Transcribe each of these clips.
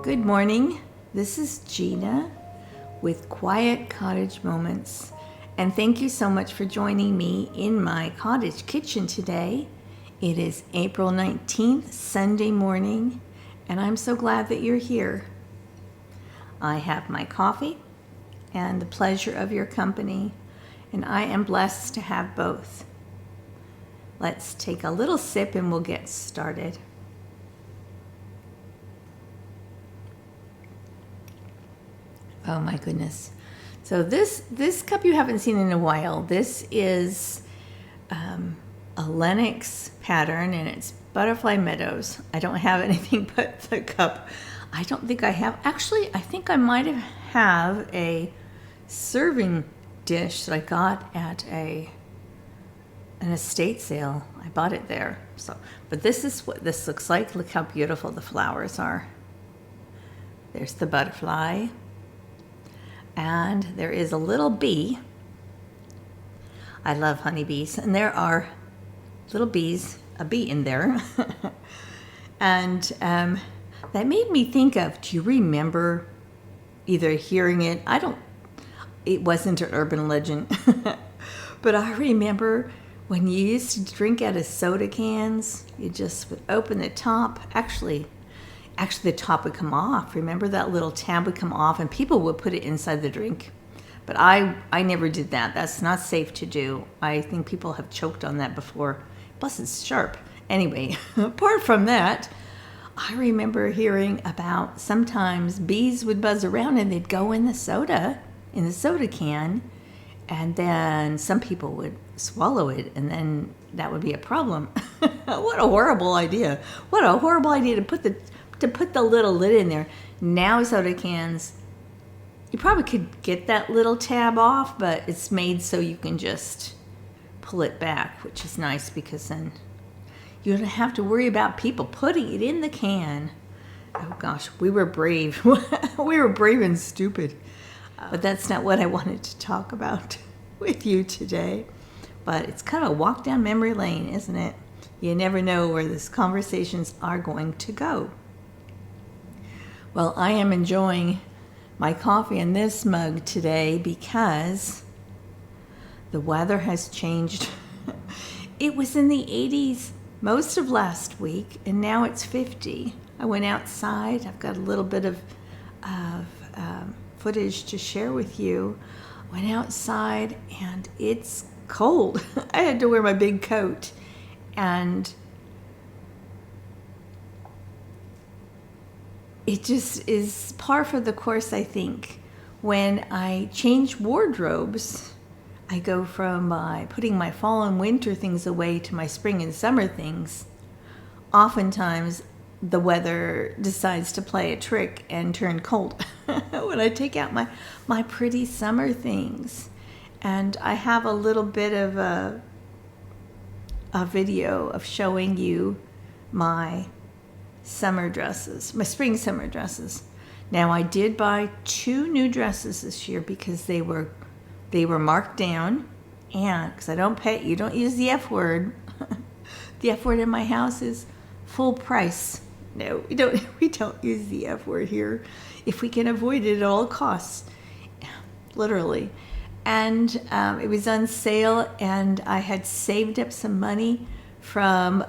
Good morning. This is Gina with Quiet Cottage Moments. And thank you so much for joining me in my cottage kitchen today. It is April 19th, Sunday morning, and I'm so glad that you're here. I have my coffee and the pleasure of your company, and I am blessed to have both. Let's take a little sip and we'll get started. Oh my goodness. So this cup you haven't seen in a while. This is a Lenox pattern and it's Butterfly Meadows. I don't have anything but the cup. I don't think I have. Actually, I think I might have a serving dish that I got at an estate sale. I bought it there. But this is what this looks like. Look how beautiful the flowers are. There's the butterfly. And there is a little bee. I love honeybees. And there are little bees, a bee in there. And that made me think of, do you remember either hearing it? It wasn't an urban legend. But I remember when you used to drink out of soda cans, you just would open the top. Actually, the top would come off. Remember that little tab would come off and people would put it inside the drink. But I never did that. That's not safe to do. I think people have choked on that before. Plus it's sharp. Anyway, apart from that, I remember hearing about sometimes bees would buzz around and they'd go in the soda can, and then some people would swallow it, and then that would be a problem. What a horrible idea. What a horrible idea to put the little lid in there. Now soda cans, you probably could get that little tab off, but it's made so you can just pull it back, which is nice because then you don't have to worry about people putting it in the can. Oh gosh, we were brave. We were brave and stupid. But that's not what I wanted to talk about with you today. But it's kind of a walk down memory lane, isn't it? You never know where these conversations are going to go. Well, I am enjoying my coffee in this mug today because the weather has changed. It was in the 80s most of last week, and now it's 50. I went outside. I've got a little bit of footage to share with you. I went outside, and it's cold. I had to wear my big coat, and it just is par for the course, I think. When I change wardrobes, I go from putting my fall and winter things away to my spring and summer things. Oftentimes, the weather decides to play a trick and turn cold when I take out my pretty summer things. And I have a little bit of a video of showing you my summer dresses, my spring summer dresses. Now I did buy 2 new dresses this year because they were marked down, and because you don't use the F word. The F word in my house is full price. No, we don't use the F word here if we can avoid it at all costs, literally. And it was on sale, and I had saved up some money from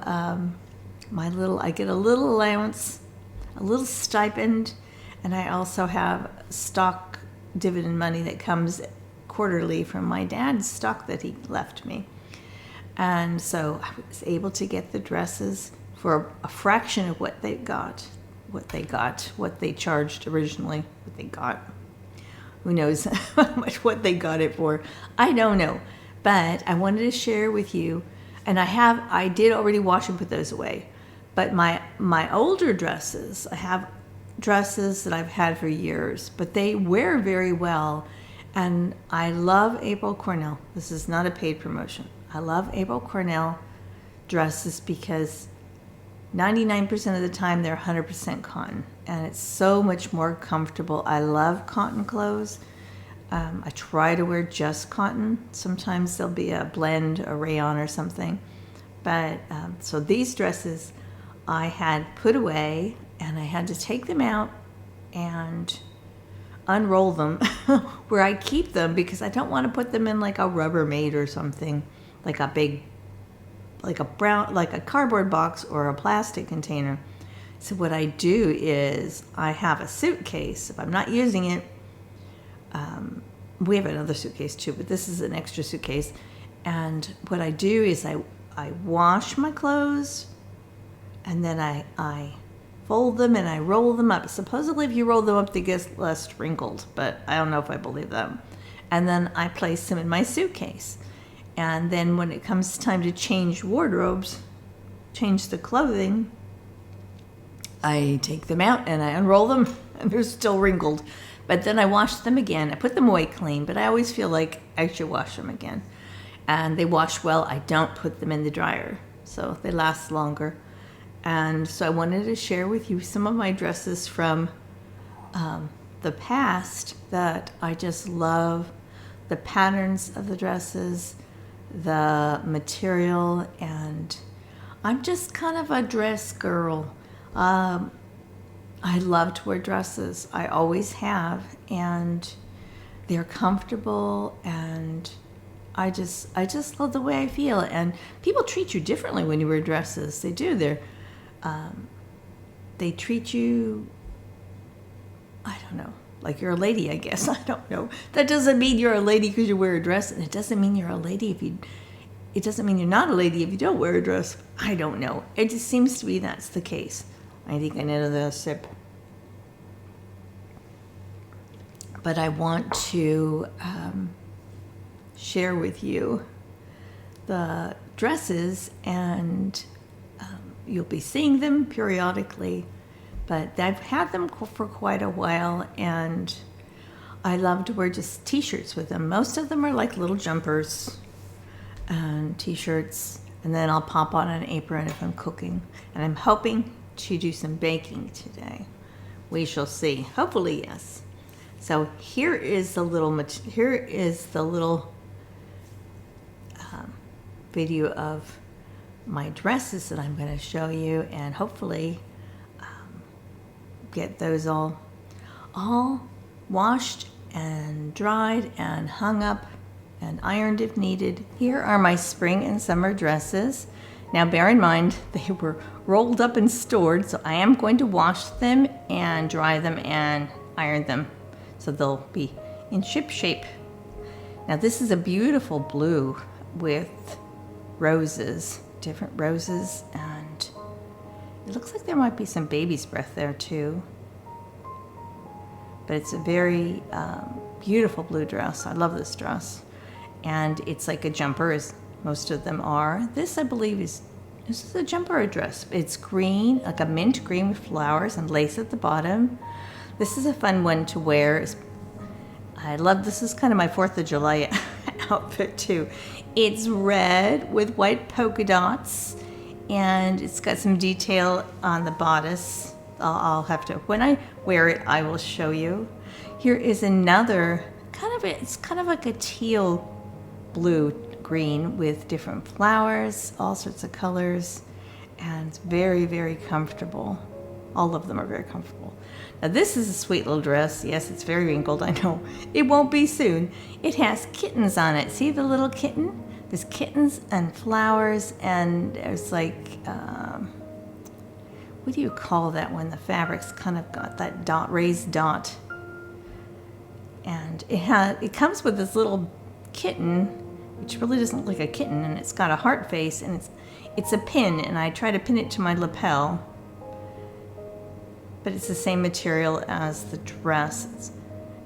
I get a little allowance, a little stipend, and I also have stock dividend money that comes quarterly from my dad's stock that he left me. And so I was able to get the dresses for a fraction of what they charged originally, what they got. Who knows how much what they got it for? I don't know. But I wanted to share with you, and I did already wash and put those away. But my older dresses, I have dresses that I've had for years, but they wear very well. And I love April Cornell. This is not a paid promotion. I love April Cornell dresses because 99% of the time they're 100% cotton, and it's so much more comfortable. I love cotton clothes. I try to wear just cotton. Sometimes there'll be a blend, a rayon or something. But so these dresses I had put away, and I had to take them out and unroll them where I keep them because I don't want to put them in like a Rubbermaid or something, like a big, like a cardboard box or a plastic container. So what I do is I have a suitcase. If I'm not using it, we have another suitcase too, but this is an extra suitcase. And what I do is I wash my clothes, and then I fold them and I roll them up. Supposedly if you roll them up, they get less wrinkled, but I don't know if I believe them. And then I place them in my suitcase. And then when it comes time to change wardrobes, change the clothing, I take them out and I unroll them, and they're still wrinkled. But then I wash them again. I put them away clean, but I always feel like I should wash them again. And they wash well. I don't put them in the dryer, so they last longer. And so I wanted to share with you some of my dresses from the past that I just love. The patterns of the dresses, the material, and I'm just kind of a dress girl. I love to wear dresses. I always have, and they're comfortable, and I just love the way I feel. And people treat you differently when you wear dresses. They do. They treat you, I don't know, like you're a lady, I guess. I don't know. That doesn't mean you're a lady because you wear a dress, and it doesn't mean you're a lady it doesn't mean you're not a lady if you don't wear a dress. I don't know. It just seems to be that's the case. I think I need another sip. But I want to share with you the dresses, and you'll be seeing them periodically, but I've had them for quite a while, and I love to wear just t-shirts with them. Most of them are like little jumpers and t-shirts, and then I'll pop on an apron if I'm cooking, and I'm hoping to do some baking today. We shall see. Hopefully, yes. So here is the little video of my dresses that I'm going to show you, and hopefully get those all washed and dried and hung up and ironed if needed. Here are my spring and summer dresses. Now bear in mind they were rolled up and stored, so I am going to wash them and dry them and iron them so they'll be in ship shape. Now this is a beautiful blue with roses, different roses, and it looks like there might be some baby's breath there too. But it's a very beautiful blue dress. I love this dress. And it's like a jumper, as most of them are. This, I believe, this is a jumper or a dress. It's green, like a mint green with flowers and lace at the bottom. This is a fun one to wear. I love, this is kind of my 4th of July outfit too. It's red with white polka dots, and it's got some detail on the bodice. I'll have to, when I wear it, I will show you. Here is another it's kind of like a teal blue green with different flowers, all sorts of colors, and it's very, very comfortable. All of them are very comfortable. Now this is a sweet little dress. Yes, it's very wrinkled, I know. It won't be soon. It has kittens on it. See the little kitten? There's kittens and flowers, and there's like, what do you call that when the fabric's kind of got that dot, raised dot? And it comes with this little kitten, which really doesn't look like a kitten, and it's got a heart face, and it's a pin, and I try to pin it to my lapel, but it's the same material as the dress.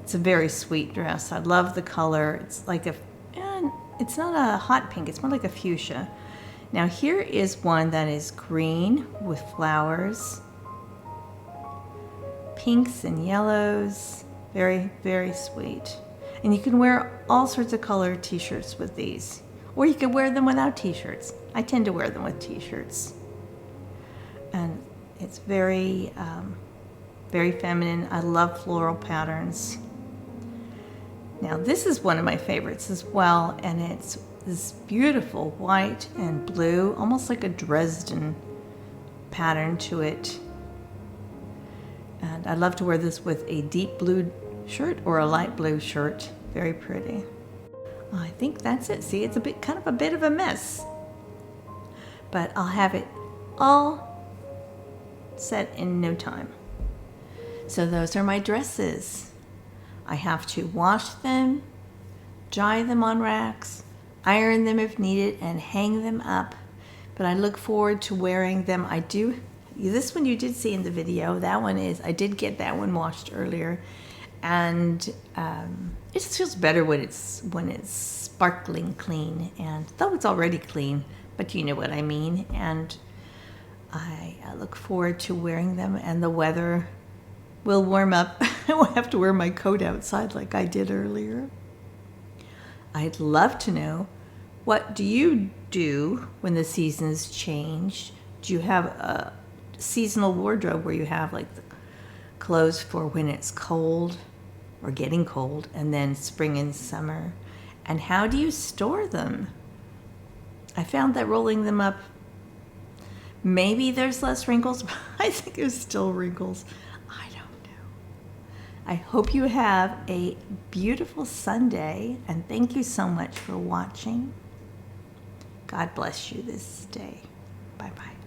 It's a very sweet dress. I love the color. It's like it's not a hot pink, it's more like a fuchsia. Now here is one that is green with flowers, pinks and yellows. Very, very sweet. And you can wear all sorts of color t-shirts with these. Or you can wear them without t-shirts. I tend to wear them with t-shirts. And it's very, very feminine. I love floral patterns. Now this is one of my favorites as well, and it's this beautiful white and blue, almost like a Dresden pattern to it. And I love to wear this with a deep blue shirt or a light blue shirt. Very pretty. I think that's it. See, it's kind of a bit of a mess, but I'll have it all set in no time. So those are my dresses. I have to wash them, dry them on racks, iron them if needed, and hang them up. But I look forward to wearing them. This one you did see in the video. That one I did get that one washed earlier. And it just feels better when it's sparkling clean, and though it's already clean, but you know what I mean. And I look forward to wearing them, and the weather will warm up. I won't have to wear my coat outside like I did earlier. I'd love to know, what do you do when the seasons change? Do you have a seasonal wardrobe where you have like the clothes for when it's cold or getting cold, and then spring and summer? And how do you store them? I found that rolling them up, maybe there's less wrinkles, but I think there's still wrinkles. I don't know. I hope you have a beautiful Sunday, and thank you so much for watching. God bless you this day. Bye-bye.